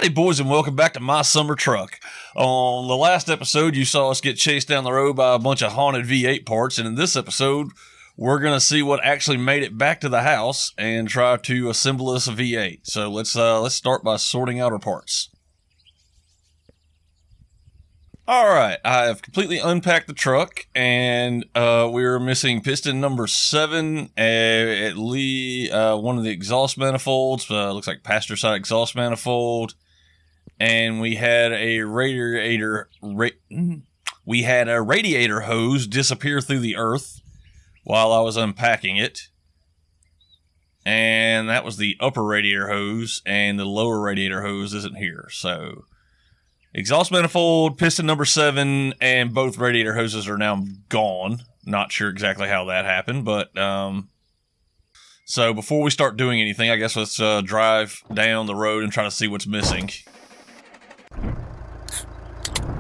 Howdy, boys, and welcome back to My Summer Truck. On the last episode, you saw us get chased down the road by a bunch of haunted V8 parts, and in this episode, we're going to see what actually made it back to the house and try to assemble this V8. So let's start by sorting out our parts. Alright, I have completely unpacked the truck, and we're missing piston number 7, at least one of the exhaust manifolds, looks like passenger side exhaust manifold, and we had a radiator hose disappear through the earth while I was unpacking it, and that was the upper radiator hose, and the lower radiator hose isn't here, so... Exhaust manifold, piston number 7, and both radiator hoses are now gone. Not sure exactly how that happened, but, so before we start doing anything, I guess let's, drive down the road and try to see what's missing.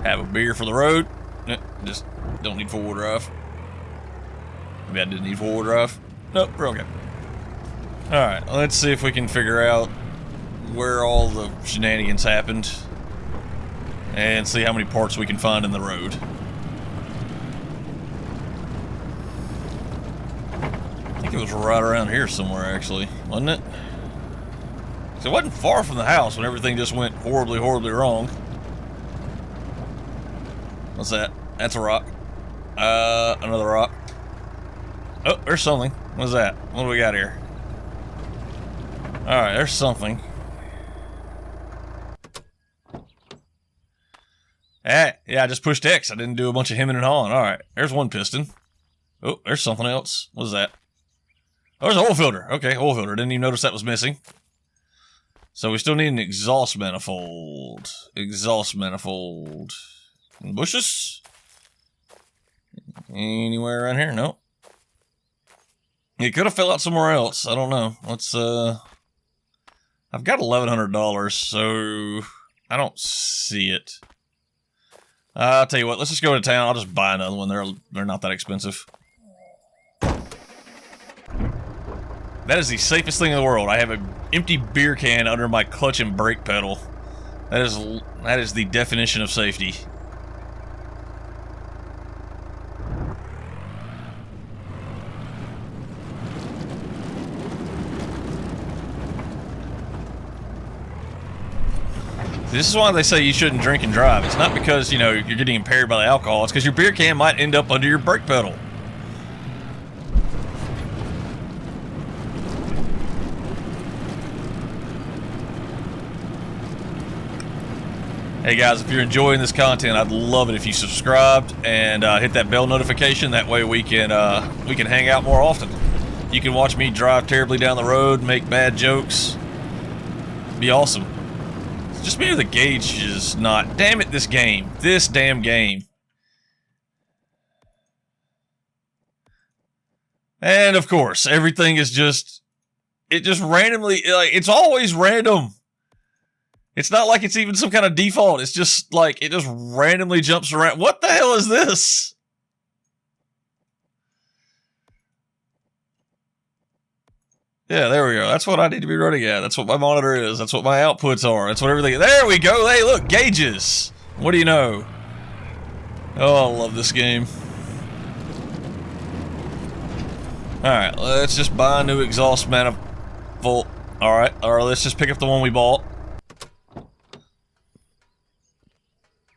Have a beer for the road. Just don't need four-wheel drive. Maybe I didn't need four-wheel drive. Nope, we're okay. Alright, let's see if we can figure out where all the shenanigans happened. And see how many parts we can find in the road. I think it was right around here somewhere, actually, wasn't it? So it wasn't far from the house when everything just went horribly, horribly wrong. What's that? That's a rock. Another rock. Oh, there's something. What's that? What do we got here? Alright, there's something. Yeah, I just pushed X. I didn't do a bunch of hemming and hawing. Alright, there's one piston. Oh, there's something else. What is that? Oh, there's an oil filter. Okay, oil filter. Didn't even notice that was missing. So we still need an exhaust manifold. Exhaust manifold. In bushes? Anywhere around here? Nope. It could have fell out somewhere else. I don't know. Let's, I've got $1,100, so I don't see it. I'll tell you what, let's just go to town. I'll just buy another one. They're not that expensive. That is the safest thing in the world. I have an empty beer can under my clutch and brake pedal. That is the definition of safety. This is why they say you shouldn't drink and drive. It's not because, you know, you're getting impaired by the alcohol. It's because your beer can might end up under your brake pedal. Hey guys, if you're enjoying this content, I'd love it if you subscribed and hit that bell notification. That way we can hang out more often. You can watch me drive terribly down the road, make bad jokes. Be awesome. Just maybe the gauge is not... Damn it, this game. This damn game. And, of course, everything is just... It just randomly... Like, it's always random. It's not like it's even some kind of default. It's just, like, it just randomly jumps around. What the hell is this? Yeah, there we go. That's what I need to be running at. That's what my monitor is. That's what my outputs are. That's what everything... There we go. Hey, look, gauges. What do you know? Oh, I love this game. Alright, let's just buy a new exhaust manifold. Alright, let's just pick up the one we bought.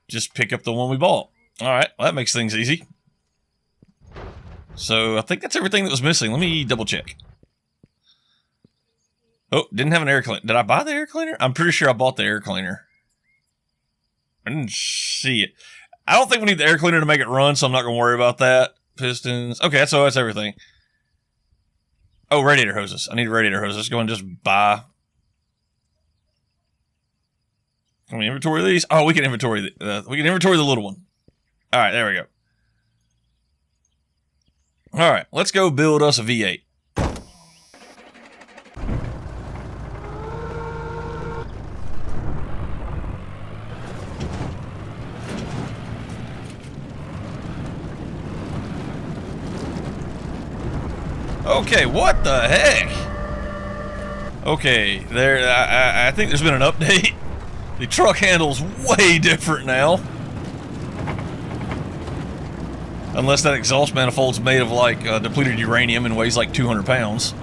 Just pick up the one we bought. Alright, well, that makes things easy. So, I think that's everything that was missing. Let me double check. Oh, didn't have an air cleaner. Did I buy the air cleaner? I'm pretty sure I bought the air cleaner. I didn't see it. I don't think we need the air cleaner to make it run, so I'm not going to worry about that. Pistons. Okay, so that's everything. Oh, radiator hoses. I need radiator hoses. Let's go and just buy. Can we inventory these? Oh, we can inventory the little one. All right, there we go. All right, let's go build us a V8. Okay, what the heck? Okay, there. I think there's been an update. The truck handle's way different now. Unless that exhaust manifold's made of like depleted uranium and weighs like 200 pounds.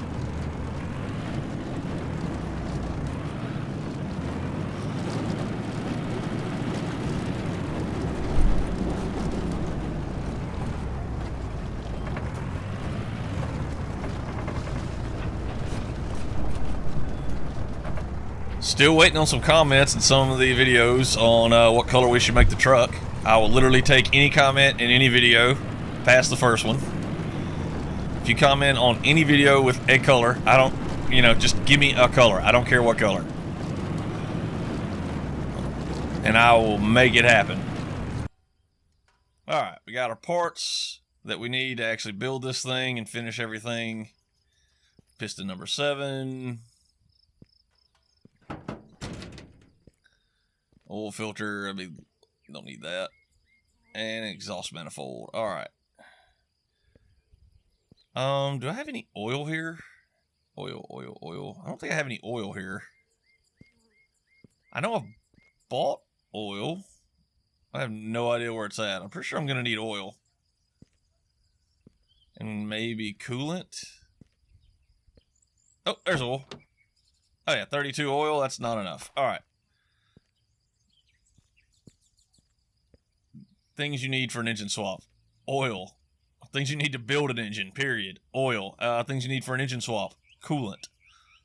Still waiting on some comments in some of the videos on what color we should make the truck. I will literally take any comment in any video past the first one. If you comment on any video with a color, I don't, you know, just give me a color. I don't care what color. And I will make it happen. Alright, we got our parts that we need to actually build this thing and finish everything. Piston number 7. Oil filter, I mean, don't need that. And exhaust manifold. Alright. Do I have any oil here? Oil. I don't think I have any oil here. I know I've bought oil. I have no idea where it's at. I'm pretty sure I'm going to need oil. And maybe coolant. Oh, there's oil. Oh yeah, 32 oil, that's not enough. Alright. Things you need for an engine swap. Oil. Things you need to build an engine, period. Oil. Things you need for an engine swap. Coolant.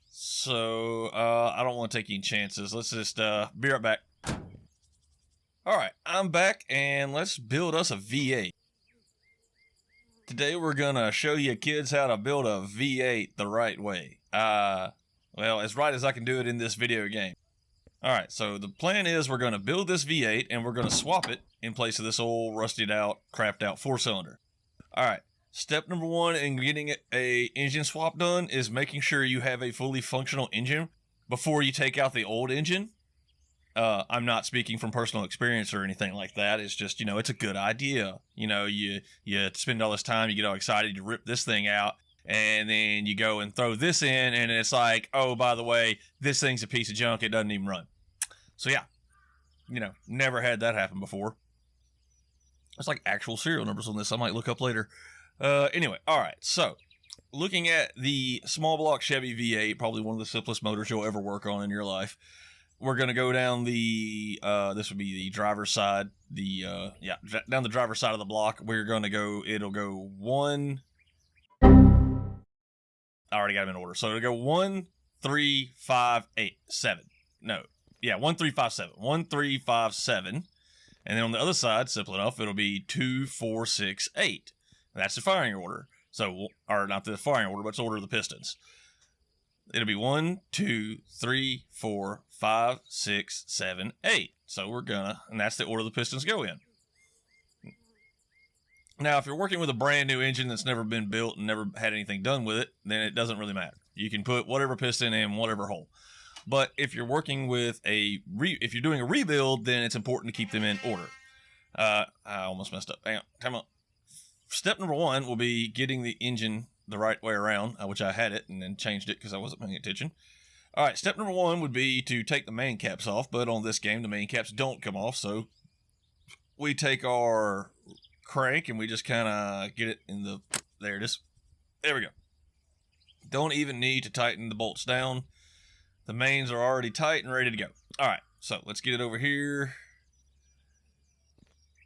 So, I don't want to take any chances. Let's just, be right back. Alright, I'm back, and let's build us a V8. Today we're gonna show you kids how to build a V8 the right way. Well, as right as I can do it in this video game. Alright, so the plan is we're gonna build this V8, and we're gonna swap it in place of this old rusted out, crapped out 4-cylinder. Alright, step number 1 in getting a engine swap done is making sure you have a fully functional engine before you take out the old engine. I'm not speaking from personal experience or anything like that. It's just, you know, it's a good idea. You know, you spend all this time, you get all excited, you rip this thing out, and then you go and throw this in, and it's like, oh, by the way, this thing's a piece of junk, it doesn't even run. So yeah, you know, never had that happen before. There's like actual serial numbers on this I might look up later. Anyway, alright, so looking at the small block Chevy V8, probably one of the simplest motors you'll ever work on in your life. We're going to go down the, this would be the driver's side, down the driver's side of the block. We're going to go, it'll go 1, I already got them in order. So it'll go 1, 3, 5, 8, 7. No, yeah, 1, 3, 5, 7. 1, 3, 5, 7. And then on the other side, simple enough, it'll be 2, 4, 6, 8. That's the firing order. So, or not the firing order, but it's the order of the pistons. It'll be 1, 2, 3, 4, 5, 6, 7, 8. So we're gonna, and that's the order the pistons go in. Now, if you're working with a brand new engine that's never been built and never had anything done with it, then it doesn't really matter. You can put whatever piston in whatever hole. But if you're working with if you're doing a rebuild, then it's important to keep them in order. I almost messed up. Hang on, time out. Step number 1 will be getting the engine the right way around, which I had it and then changed it because I wasn't paying attention. All right, step number 1 would be to take the main caps off, but on this game, the main caps don't come off, so we take our crank and we just kind of get it in the, there it is. There we go. Don't even need to tighten the bolts down. The mains are already tight and ready to go. All right, so let's get it over here.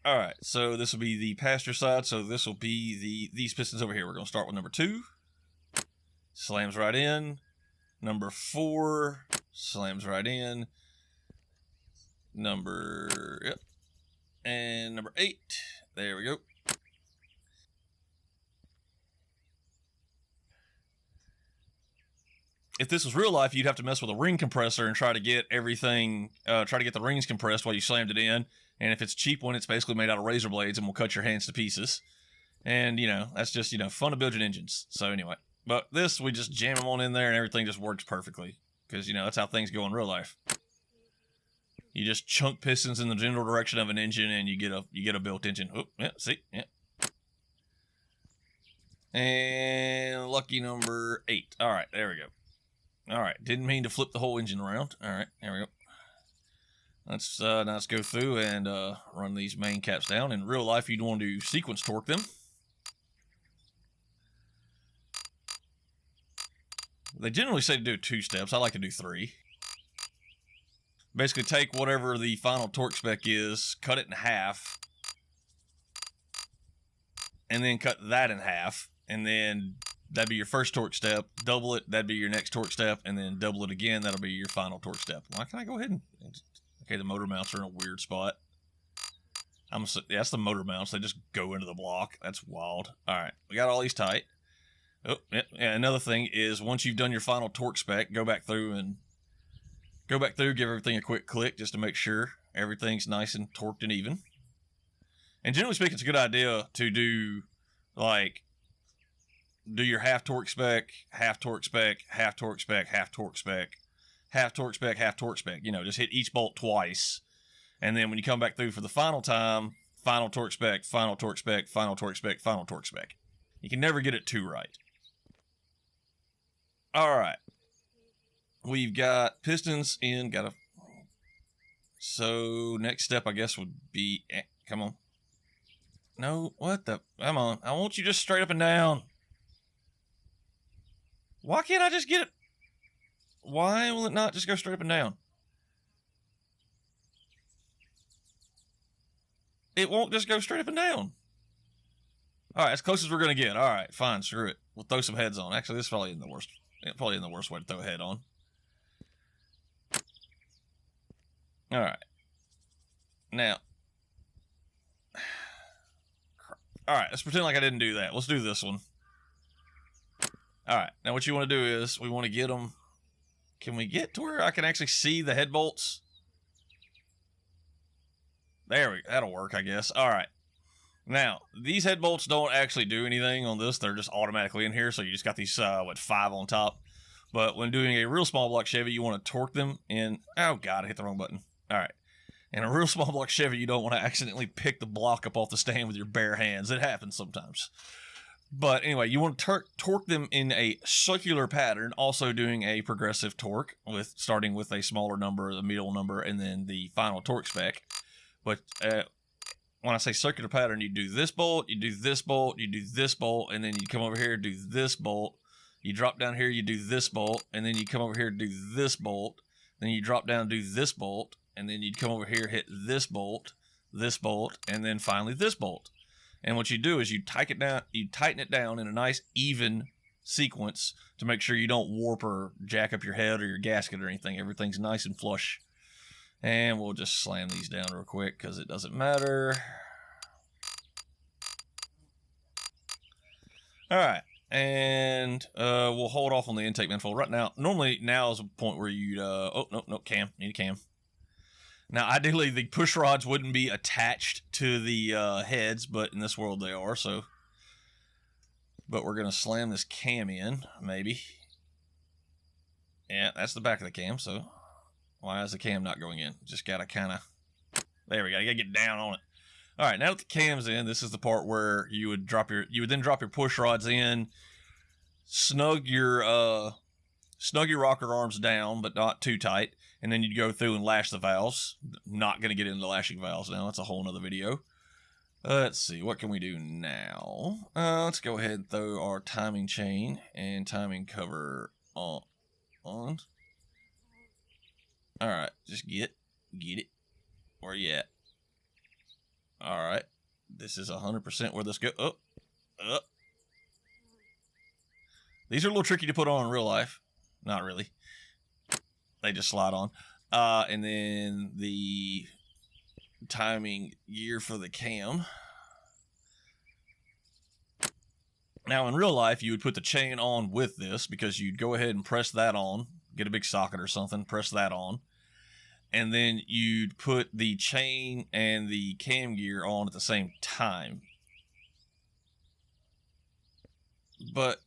All right, so this will be the passenger side. So this will be these pistons over here. We're going to start with number 2. Slams right in. Number 4 slams right in. Yep. And number 8. There we go. If this was real life, you'd have to mess with a ring compressor and try to get everything, try to get the rings compressed while you slammed it in. And if it's a cheap one, it's basically made out of razor blades and will cut your hands to pieces. And, you know, that's just, you know, fun to build your engines. So anyway, but this, we just jam them on in there and everything just works perfectly. Because, you know, that's how things go in real life. You just chunk pistons in the general direction of an engine and you get a built engine. Oh, yeah, see? Yeah. And lucky number 8. All right, there we go. All right, didn't mean to flip the whole engine around. All right, there we go. Let's now let's go through and run these main caps down. In real life, you'd want to sequence torque them. They generally say to do 2 steps. I like to do 3. Basically, take whatever the final torque spec is, cut it in half, and then cut that in half, and then that'd be your first torque step. Double it, that'd be your next torque step, and then double it again, that'll be your final torque step. Why can't I go ahead and... Okay, the motor mounts are in a weird spot. Yeah, that's the motor mounts. They just go into the block. That's wild. All right, we got all these tight. Oh, yeah, another thing is once you've done your final torque spec, go back through, give everything a quick click just to make sure everything's nice and torqued and even. And generally speaking, it's a good idea to do your half torque spec, half torque spec, half torque spec, half torque spec, half torque spec, half torque spec. You know, just hit each bolt twice. And then when you come back through for the final time, final torque spec, final torque spec, final torque spec, final torque spec. You can never get it too right. All right. We've got pistons in. So next step, I guess, would be... come on. No, what the... Come on. I want you just straight up and down. Why can't I just get it? Why will it not just go straight up and down? It won't just go straight up and down. All right, as close as we're going to get. All right, fine, screw it. We'll throw some heads on. Actually, this probably isn't the worst. Probably isn't the worst way to throw a head on. All right. Now. All right, let's pretend like I didn't do that. Let's do this one. All right, now what you want to do is we want to get them. Can we get to where I can actually see the head bolts? There we go. That'll work, I guess. All right. Now, these head bolts don't actually do anything on this. They're just automatically in here, so you just got these, 5 on top. But when doing a real small block Chevy, you want to torque them in... Oh, God, I hit the wrong button. All right. In a real small block Chevy, you don't want to accidentally pick the block up off the stand with your bare hands. It happens sometimes. But anyway, you want to torque them in a circular pattern, also doing a progressive torque, starting with a smaller number, the middle number, and then the final torque spec. But when I say circular pattern, you do this bolt, you do this bolt, you do this bolt, and then you come over here, do this bolt. You drop down here, you do this bolt, and then you come over here, do this bolt. Then you drop down, do this bolt, and then you'd come over here, hit this bolt, and then finally this bolt. And what you do is you tighten it down in a nice even sequence to make sure you don't warp or jack up your head or your gasket or anything. Everything's nice and flush. And we'll just slam these down real quick because it doesn't matter. All right. And we'll hold off on the intake manifold right now. Normally, now is a point where you'd... oh, no, cam. Need a cam. Now, ideally, the push rods wouldn't be attached to the heads, but in this world they are, so... But we're going to slam this cam in, maybe. Yeah, that's the back of the cam, so... Why is the cam not going in? Just got to kind of... There we go. You got to get down on it. All right, now that the cam's in, this is the part where you would then drop your push rods in, snug your rocker arms down, but not too tight, and then you'd go through and lash the valves. Not going to get into lashing valves now. That's a whole nother video. Let's see. What can we do now? Let's go ahead and throw our timing chain and timing cover on. All right, just get it. Where you at? All right, this is 100% where this goes. These are a little tricky to put on in real life. Not really. They just slide on. And then the timing gear for the cam. Now, in real life, you would put the chain on with this because you'd go ahead and press that on. Get a big socket or something, press that on. And then you'd put the chain and the cam gear on at the same time. But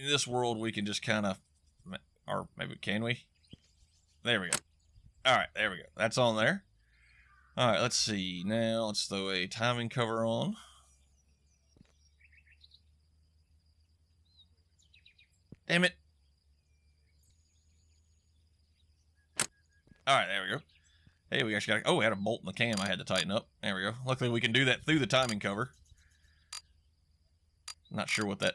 in this world, we can just kind of... Or maybe can we? There we go. All right, there we go. That's on there. All right, let's see. Now let's throw a timing cover on. Damn it. All right, there we go. Hey, we actually got... Oh, we had a bolt in the cam I had to tighten up. There we go. Luckily, we can do that through the timing cover. Not sure what that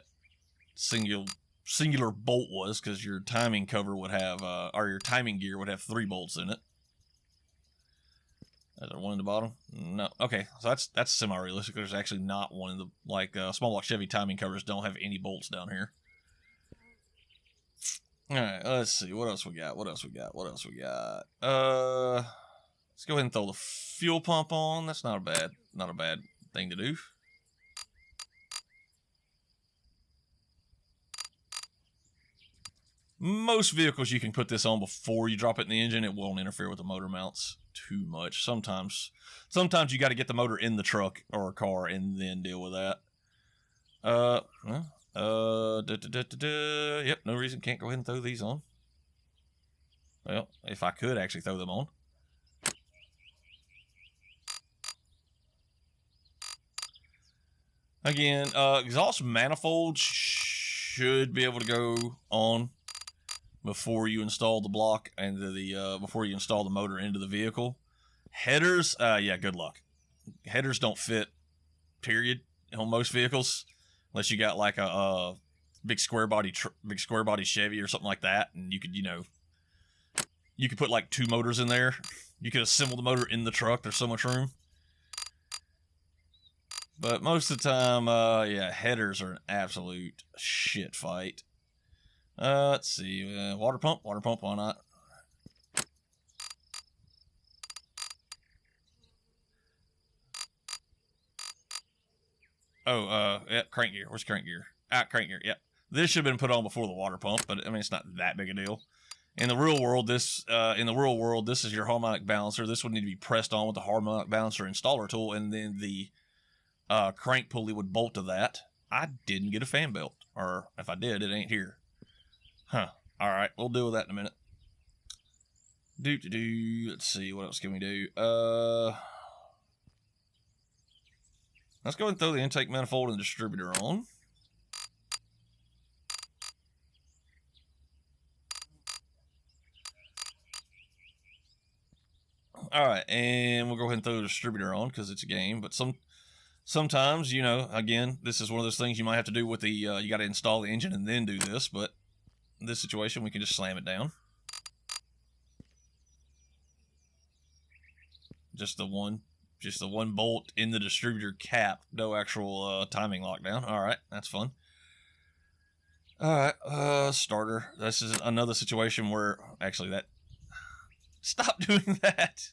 singular bolt was, because your timing cover would have... or your timing gear would have 3 bolts in it. Is there one in the bottom? No. Okay, so that's semi-realistic. There's actually not one in the... Like, small block Chevy timing covers don't have any bolts down here. Alright, let's see. What else we got? Let's go ahead and throw the fuel pump on. That's not a bad thing to do. Most vehicles you can put this on before you drop it in the engine. It won't interfere with the motor mounts too much. Sometimes you got to get the motor in the truck or car and then deal with that. Yep, no reason. Can't go ahead and throw these on. Well, if I could actually throw them on. Again, exhaust manifold should be able to go on before you install the block and before you install the motor into the vehicle. Headers, yeah, good luck. Headers don't fit, period, on most vehicles. Unless you got like a big square body Chevy or something like that, and you could, you could put like 2 motors in there. You could assemble the motor in the truck. There's so much room. But most of the time, yeah, headers are an absolute shit fight. Let's see, water pump, why not? Oh, yeah, crank gear. Where's crank gear? Crank gear, yep. This should have been put on before the water pump, but I mean, it's not that big a deal. In the real world, this is your harmonic balancer. This would need to be pressed on with the harmonic balancer installer tool, and then the crank pulley would bolt to that. I didn't get a fan belt, or if I did, it ain't here. Huh. All right, we'll deal with that in a minute. Let's see, what else can we do? Let's go ahead and throw the intake manifold and distributor on. Alright, and we'll go ahead and throw the distributor on because it's a game, but sometimes, again, this is one of those things you might have to do with the, you got to install the engine and then do this, but in this situation, we can just slam it down. Just the one bolt in the distributor cap, no actual timing lockdown. Alright, that's fun. Alright, starter. This is another situation where, actually, stop doing that!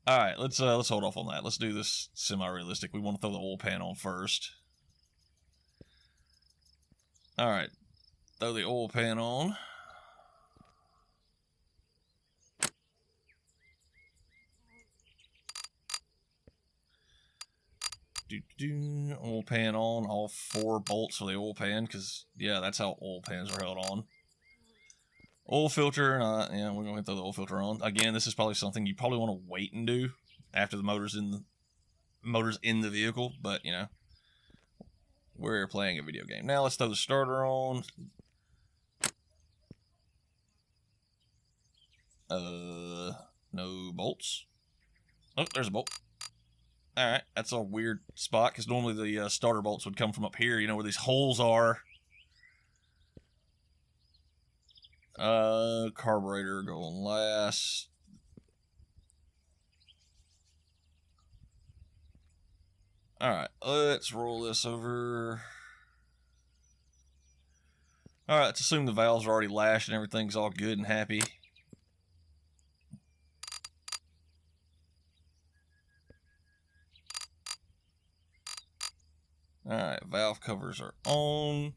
Alright, let's hold off on that. Let's do this semi-realistic. We want to throw the oil pan on first. Alright, throw the oil pan on. Oil pan on, all 4 bolts for the oil pan, because, yeah, that's how oil pans are held on. Oil filter, yeah, we're going to throw the oil filter on. Again, this is probably something you probably want to wait and do after the motor's in the vehicle, but, we're playing a video game. Now let's throw the starter on. No bolts. Oh, there's a bolt. Alright, that's a weird spot, because normally the starter bolts would come from up here, where these holes are. Carburetor going last. Alright, let's roll this over. Alright, let's assume the valves are already lashed and everything's all good and happy. Alright, valve covers are on.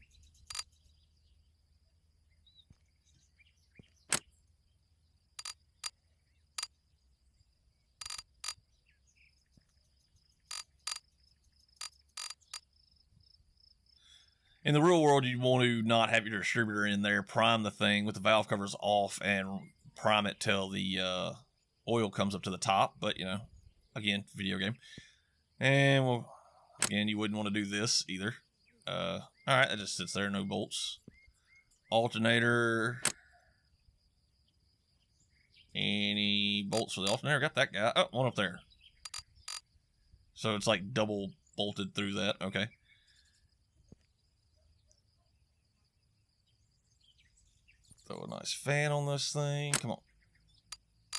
In the real world, you want to not have your distributor in there, prime the thing with the valve covers off, and prime it till the oil comes up to the top. But, again, video game. And, again, you wouldn't want to do this either. Alright, that just sits there, no bolts. Alternator. Any bolts for the alternator? Got that guy. Oh, one up there. So it's like double bolted through that. Okay. Throw a nice fan on this thing. Come on. I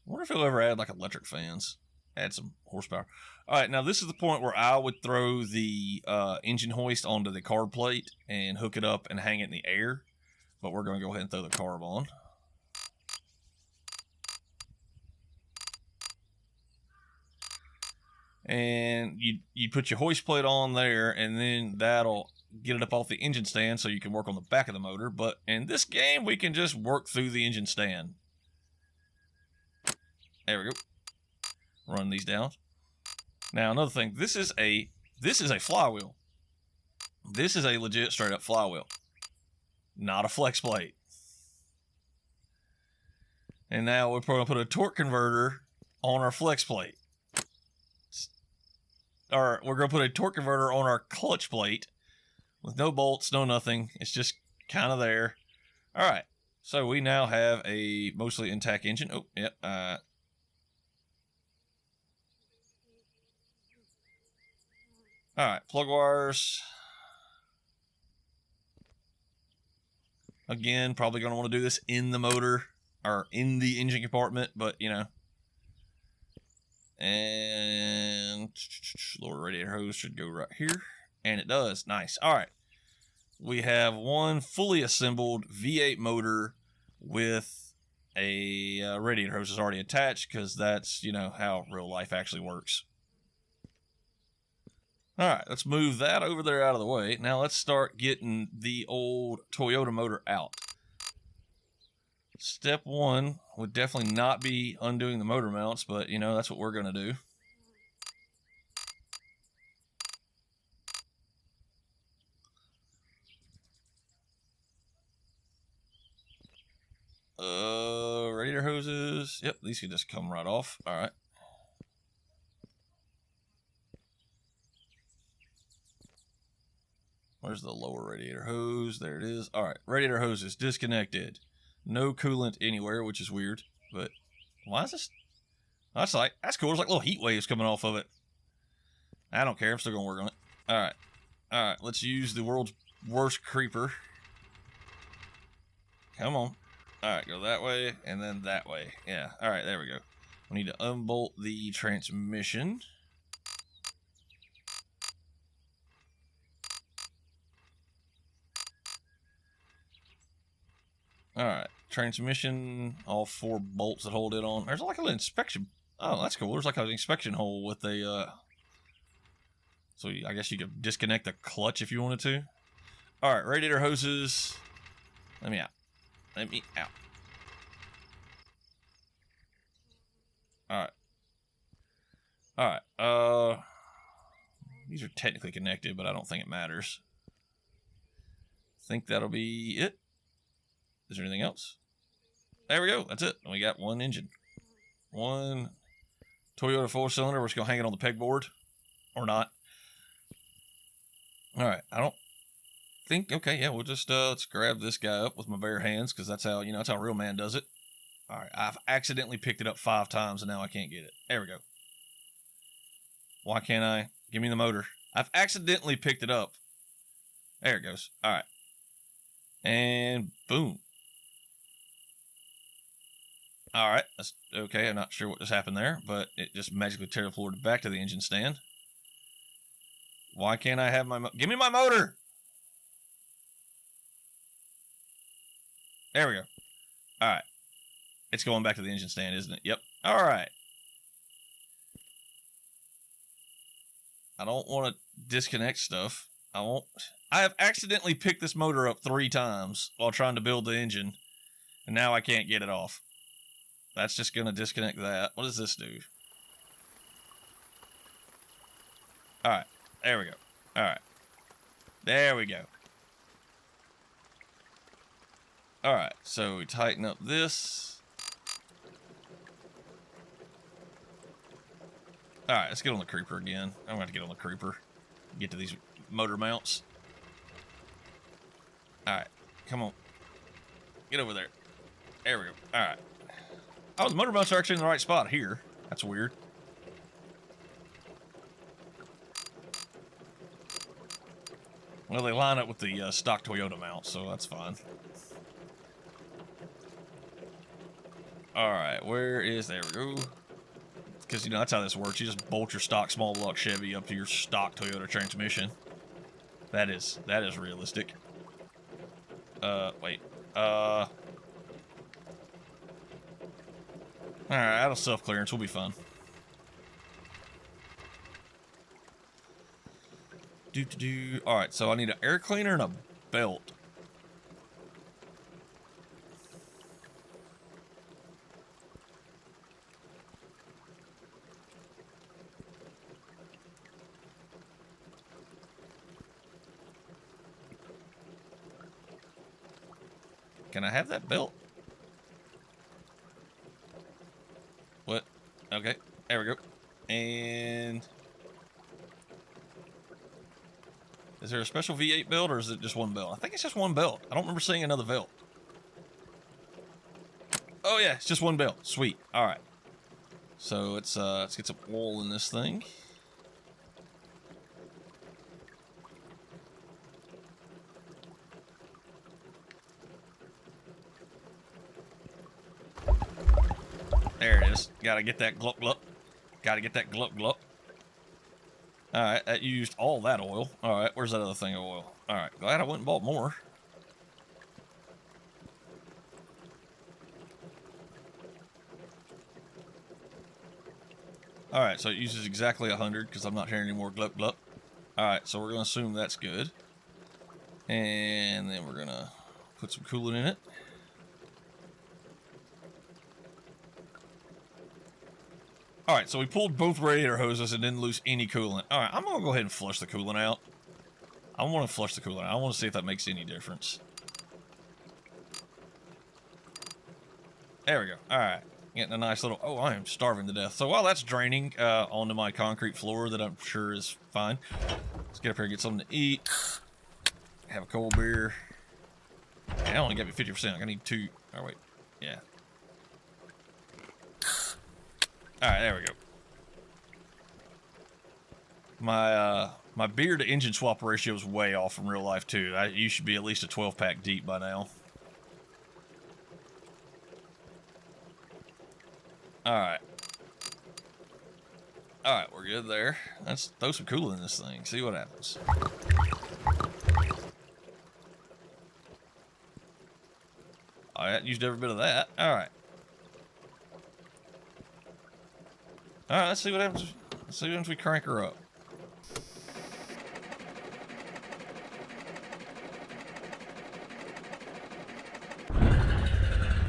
wonder if he'll ever add like electric fans. Add some horsepower. All right, now this is the point where I would throw the engine hoist onto the carb plate and hook it up and hang it in the air. But we're going to go ahead and throw the carb on. And you put your hoist plate on there, and then that'll get it up off the engine stand so you can work on the back of the motor. But in this game, we can just work through the engine stand. There we go. Run these down. Now another thing, this is a flywheel. This is a legit straight up flywheel, not a flex plate. And now we're going to put a torque converter on our flex plate. Or we're going to put a torque converter on our clutch plate with no bolts, no nothing. It's just kind of there. All right. So we now have a mostly intact engine. Oh, yep. All right. Plug wires. Again, probably going to want to do this in the motor or in the engine compartment, but you know. And lower radiator hose should go right here. And it does. Nice. All right. We have one fully assembled V8 motor with a radiator hose is already attached because that's, you know, how real life actually works. All right. Let's move that over there out of the way. Now let's start getting the old Toyota motor out. Step one would definitely not be undoing the motor mounts, but, you know, that's what we're going to do. Radiator hoses. Yep, these can just come right off. All right. Where's the lower radiator hose? There it is. All right, radiator hose is disconnected. No coolant anywhere, which is weird. But why is this? That's cool. There's like little heat waves coming off of it. I don't care. I'm still gonna work on it. All right. All right. Let's use the world's worst creeper. Come on. All right. Go that way and then that way. Yeah. All right. There we go. We need to unbolt the transmission. All right, transmission, all 4 bolts that hold it on. There's like an inspection. Oh, that's cool. There's like an inspection hole with a. So I guess you could disconnect the clutch if you wanted to. All right, radiator hoses. Let me out. Let me out. All right. All right. These are technically connected, but I don't think it matters. I think that'll be it. Is there anything else? There we go. That's it. We got one engine. One Toyota 4-cylinder. We're just going to hang it on the pegboard. Or not. All right. I don't think... Okay, yeah. We'll just... let's grab this guy up with my bare hands. Because that's how, you know, that's how a real man does it. All right. I've accidentally picked it up 5 times. And now I can't get it. There we go. Why can't I? Give me the motor. I've accidentally picked it up. There it goes. All right. And boom. All right, that's okay. I'm not sure what just happened there, but it just magically teleported back to the engine stand. Why can't I have my... Give me my motor! There we go. All right. It's going back to the engine stand, isn't it? Yep. All right. I don't want to disconnect stuff. I have accidentally picked this motor up 3 times while trying to build the engine, and now I can't get it off. That's just going to disconnect that. What does this do? All right. There we go. All right. There we go. All right. So we tighten up this. All right. Let's get on the creeper again. I'm going to get on the creeper. Get to these motor mounts. All right. Come on. Get over there. There we go. All right. Oh, the motor mounts are actually in the right spot here. That's weird. Well, they line up with the stock Toyota mount, so that's fine. Alright, where is... There we go. Because, you know, that's how this works. You just bolt your stock small block Chevy up to your stock Toyota transmission. That is realistic. Wait. Alright, out of self-clearance. We'll be fine. Alright, so I need an air cleaner and a belt. Can I have that belt? What? Okay, there we go. And... is there a special V8 belt, or is it just one belt? I think it's just one belt. I don't remember seeing another belt. Oh yeah, it's just one belt. Sweet. All right. So let's get some oil in this thing. There it is. Gotta get that glup glup. Gotta get that glup glup. Alright, that used all that oil. Alright, where's that other thing of oil? Alright, glad I went and bought more. Alright, so it uses exactly 100 because I'm not hearing any more glup glup. Alright, so we're going to assume that's good. And then we're going to put some coolant in it. Alright, so we pulled both radiator hoses and didn't lose any coolant. Alright, I'm going to go ahead and flush the coolant out. I want to flush the coolant out. I want to see if that makes any difference. There we go. Alright. Getting a nice little... oh, I am starving to death. So while that's draining onto my concrete floor that I'm sure is fine, let's get up here and get something to eat. Have a cold beer. I only got me 50%. I need 2... oh, wait. Yeah. Alright, there we go. My beer to engine swap ratio is way off from real life, too. You should be at least a 12-pack deep by now. Alright. Alright, we're good there. Let's throw some coolant in this thing. See what happens. Alright, used every bit of that. Alright. Alright, let's see what happens. Let's see once we crank her up.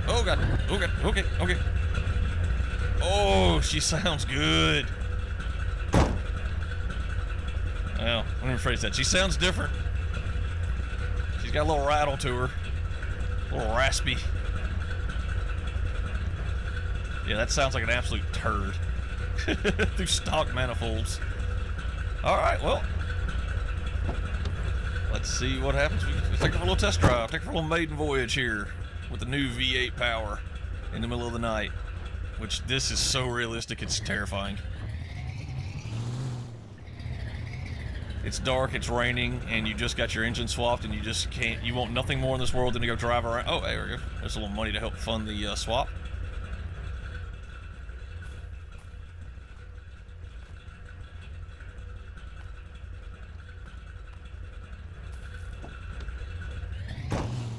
Oh god. Okay. Oh, she sounds good. Well, let me rephrase that. She sounds different. She's got a little rattle to her. A little raspy. Yeah, that sounds like an absolute turd. Through stock manifolds. Alright, well. Let's see what happens. We take her for a little test drive. Take her for a little maiden voyage here with the new V8 power in the middle of the night. Which, this is so realistic, it's terrifying. It's dark, it's raining, and you just got your engine swapped, and you just can't... you want nothing more in this world than to go drive around... oh, there we go. There's a little money to help fund the swap.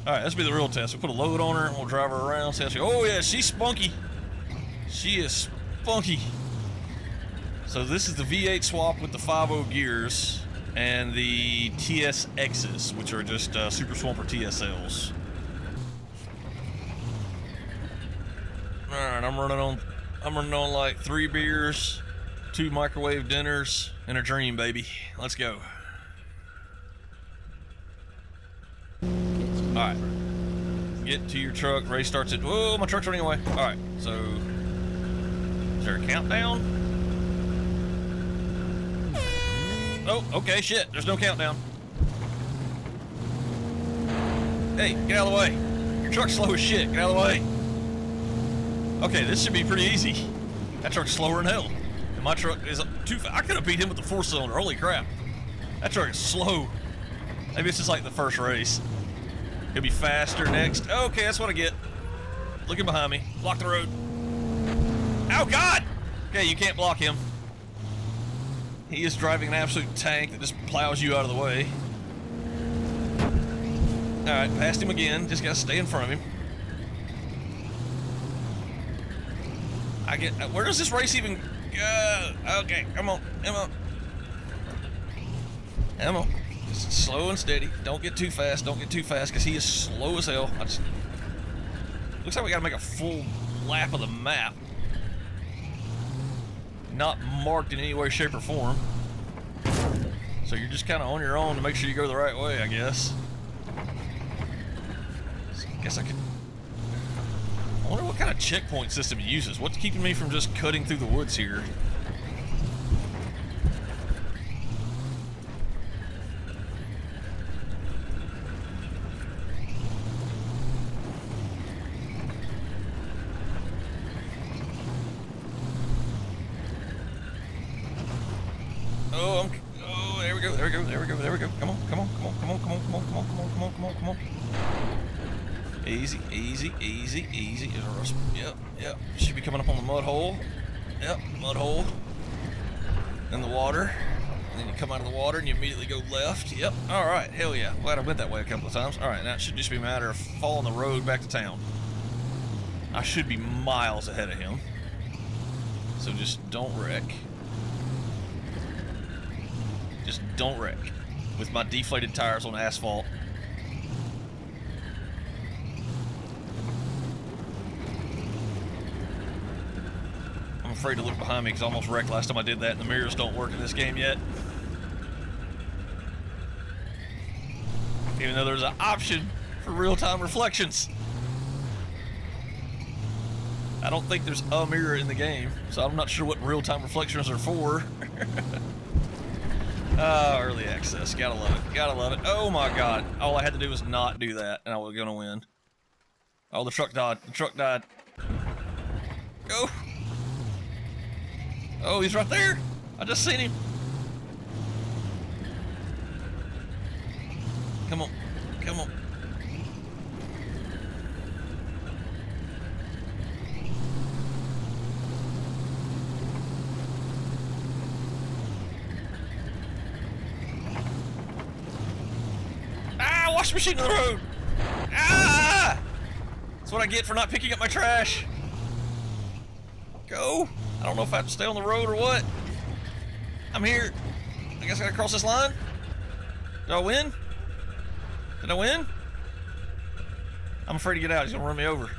Alright, let's be the real test. We'll put a load on her and we'll drive her around. See how she... oh yeah, she's spunky. She is spunky. So this is the V8 swap with the 5.0 gears and the TSXs, which are just Super Swamper TSLs. Alright, I'm running on like 3 beers, 2 microwave dinners, and a dream, baby. Let's go. Alright. Get to your truck. Ray starts it. Whoa, my truck's running away. Alright, so... is there a countdown? Oh, okay, shit. There's no countdown. Hey, get out of the way. Your truck's slow as shit. Get out of the way. Okay, this should be pretty easy. That truck's slower than hell. And my truck is too fast. I could have beat him with the 4-cylinder. Holy crap. That truck is slow. Maybe this is like the first race. He'll be faster next. Okay, that's what I get. Looking behind me. Block the road. Oh, God! Okay, you can't block him. He is driving an absolute tank that just plows you out of the way. Alright, passed him again. Just gotta stay in front of him. Where does this race even go? Okay, come on, come on. Come on. Just slow and steady. Don't get too fast, don't get too fast, because he is slow as hell. Looks like we gotta make a full lap of the map. Not marked in any way, shape, or form. So you're just kind of on your own to make sure you go the right way, I guess. So I guess I could... I wonder what kind of checkpoint system he uses. What's keeping me from just cutting through the woods here? Oh, there we go, there we go, there we go, there we go. Come on, come on, come on, come on, come on, come on, come on, come on, come on, come on, come on. Easy, easy, easy, easy. Yep, yep. Should be coming up on the mud hole. Yep, mud hole. In the water. And then you come out of the water and you immediately go left. Yep, alright, hell yeah. Glad I went that way a couple of times. Alright, now it should just be a matter of following the road back to town. I should be miles ahead of him. So just don't wreck. Just don't wreck with my deflated tires on asphalt. I'm afraid to look behind me because I almost wrecked last time I did that, and the mirrors don't work in this game yet. Even though there's an option for real-time reflections. I don't think there's a mirror in the game, so I'm not sure what real-time reflections are for. Early access. Gotta love it. Gotta love it. Oh my god. All I had to do was not do that, and I was gonna win. Oh, the truck died. The truck died. Go! Oh, he's right there! I just seen him. Come on. Come on. Wash machine to the road! Ah! That's what I get for not picking up my trash. Go! I don't know if I have to stay on the road or what. I'm here. I guess I gotta cross this line. Did I win? Did I win? I'm afraid to get out. He's gonna run me over.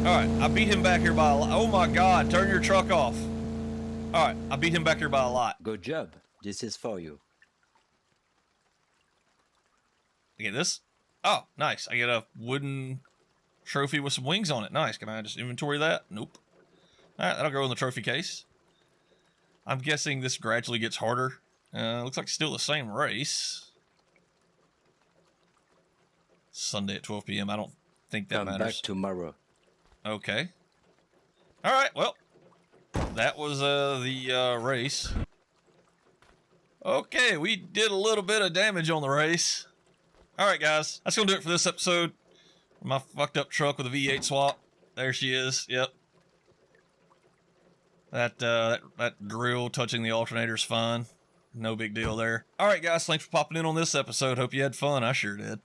Alright, I beat him back here by a lot. Oh my god, turn your truck off. Alright, I beat him back here by a lot. Good job. This is for you. I get this? Oh, nice. I get a wooden trophy with some wings on it. Nice. Can I just inventory that? Nope. Alright, that'll go in the trophy case. I'm guessing this gradually gets harder. Looks like it's still the same race. Sunday at 12 p.m. I don't think that matters. Come back tomorrow. Okay. Alright, well. That was the race. Okay, we did a little bit of damage on the race. Alright guys, that's gonna do it for this episode. My fucked up truck with a V8 swap. There she is, yep. That grill touching the alternator is fine. No big deal there. Alright guys, thanks for popping in on this episode. Hope you had fun. I sure did.